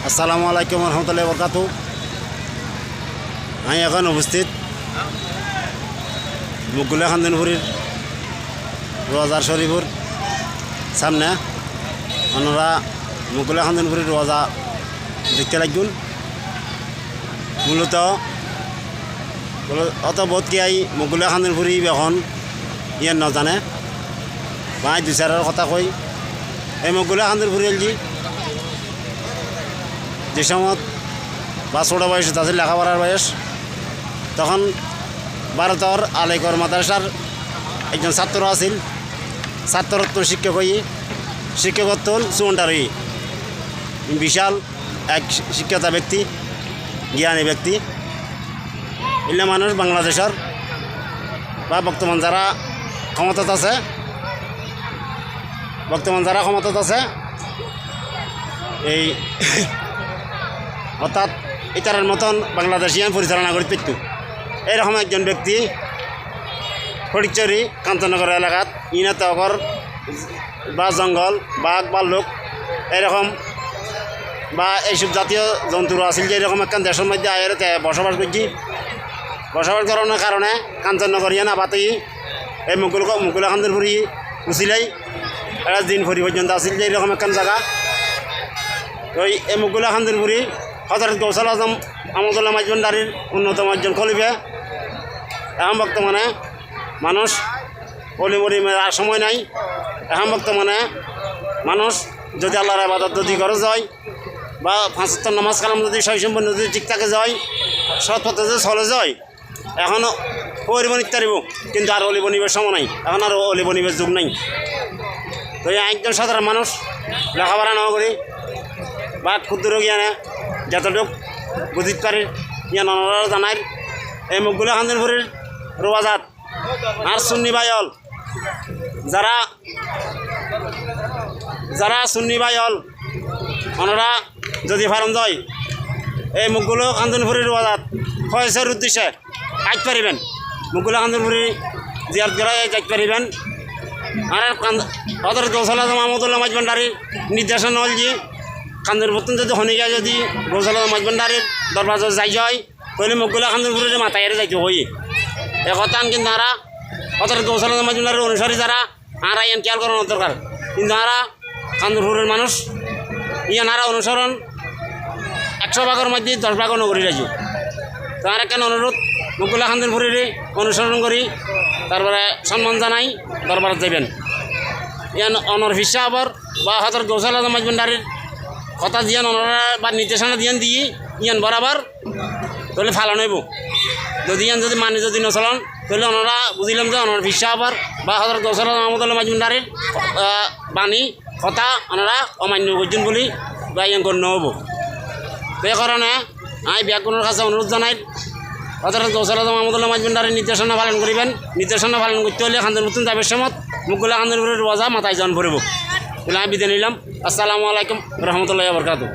আসসালামু আলাইকুম রহমতুল্লাহি বরকাতু। আমি এখন উপস্থিত মুকুলা খান্দনপুরীর রোজার শরীফুর সামনে। ওনারা মুকুলা খান্দনপুরীর রোজা দেখতে লাগুন। মূলত অত বোধ কি আই মুকুলা খান্দনপুরী এখন ইয়ার নজানে ভাই দুই চারের কথা কই। এই মুকুলা খান্দনপুরী যে সময় বা ছোটো বয়স তাদের লেখাপড়ার বয়স, তখন ভারতের আলেকর মাদ্রাসার একজন ছাত্র আছিল। ছাত্রত্ব শিক্ষক হই শিক্ষকত্ব চুমন্টার হই বিশাল এক শিক্ষিত ব্যক্তি, জ্ঞানী ব্যক্তি। এলে মানুষ বাংলাদেশের বা বর্তমান যারা ক্ষমতাত আছে এই অর্থাৎ ইতারের মতন বাংলাদেশিয়ান পরিচালনা করে পেত এইরকম একজন ব্যক্তি ফটিকছড়ি কাঞ্চননগর এলাকাত ইনা তগর বা জঙ্গল বাঘ ভাল্লুক এরকম বা এইসব জাতীয় জন্তুরা আছিল যে এরকম একটা দেশের মধ্যে আয়ের বসবাস করছি। বসবাস করানোর কারণে কাঞ্চননগর ইয়ান আবাতেই এই মুকুলা খান্দনপুরী উচিলাই এটা দিন ফরি পর্যন্ত আছিল যে এরকম একটা জায়গা। ওই এই মুকুলা খান্দনপুরী হযরত গৌসুল আজম আহমদুল্লাহ মাইজভান্ডারীর অন্যতম একজন খলিফা। এখন বর্তমানে মানুষ অলিমরি মেরার সময় নাই। এখন বর্তমানে মানুষ যদি আল্লাহর ইবাদত যদি করে যায় বা 5 ওয়াক্ত নামাজ কালাম যদি সম্পন্ন যদি ঠিক থাকে যায়, সৎ পথে যদি চলে যায়, এখনও পরিবনিত তারিব, কিন্তু আর অলিবনিবের সময় নাই। এখন আর অলিবনিবের যুগ নাই। তো একজন সাধারণ মানুষ লেখাপড়া না করি বা ক্ষুদ্র জ্ঞানে যতটুক বুঝিতে পারি জ্ঞান অনারা জানাই এই মুকুলা খান্দনপুরীর রোজাত আর সুন্নি ভাইল যারা সুন্নি ভাইল ওনারা যদি ফারণ যায় এই মুকুলা খান্দনপুরীর রোজাত ফয়সের উদ্দেশ্যে যাইতে পারিবেন। মুকুলা খান্দনপুরী জিয়ারত করে যাইতে পারিবেন। আর হযরত গৌসুল আজম আহমদুল্লাহ মাইজভান্ডারীর নির্দেশনা হল যে খান্দনপুর যদি শনিকা যদি গৌসুল আজম মাইজভান্ডারীর দরবার যাই যায় তাহলে মুকুলা খান্দনপুরের মাথায় যাইতে হই এ কথা। কিন্তু আরা হযরত গৌসুল আজম মাইজভান্ডারীর অনুসারী যারা আরা ইয়ান খেয়াল করানোর দরকার। কিন্তু আরা খান্দনপুরের মানুষ ইয়ান আরা অনুসরণ 100 ভাগের মধ্যে 10 ভাগও নগরী রাজু। তো আর কেন অনুরোধ মুকুলা খান্দনপুরীর অনুসরণ করি তারপরে সম্মান জানাই দরবারত যাবেন। ইয়ান অনর ফিসা আবার বা হযরত গৌসুল আজম মাইজভান্ডারীর কথা দিয়ান ওনারা বা নির্দেশনা দিয়ান দিয়ে ইয়ান বরাবর তাহলে ফালন হইব। যদি ইয়ান যদি মানে যদি নচলন তাহলে ওনারা বুঝিলাম যে অনর ফিসা আবার বা হযরত গৌসুল আজম আহমদুল্লাহ মাইজভান্ডারীর বাণী কথা ওনারা অমান্য করছেন বলি বা ইয়ান গণ্য হব। তো এই কারণে আমি ব্যাকরণের কাছে অনুরোধ জানাই হযরত গৌসুল আজম আহমদুল্লাহ মাইজভান্ডারীর নির্দেশনা পালন করিবেন। নির্দেশনা পালন করতে হলে খান্দনপুর যাবের সময় মুকুলা খান্দনপুরের রোজা মাথায় জন পড়ব বলে আমি বিদায় নিলাম। আসসালামু আলাইকুম রহমতুল্লাহি ওয়া বারাকাতুহু।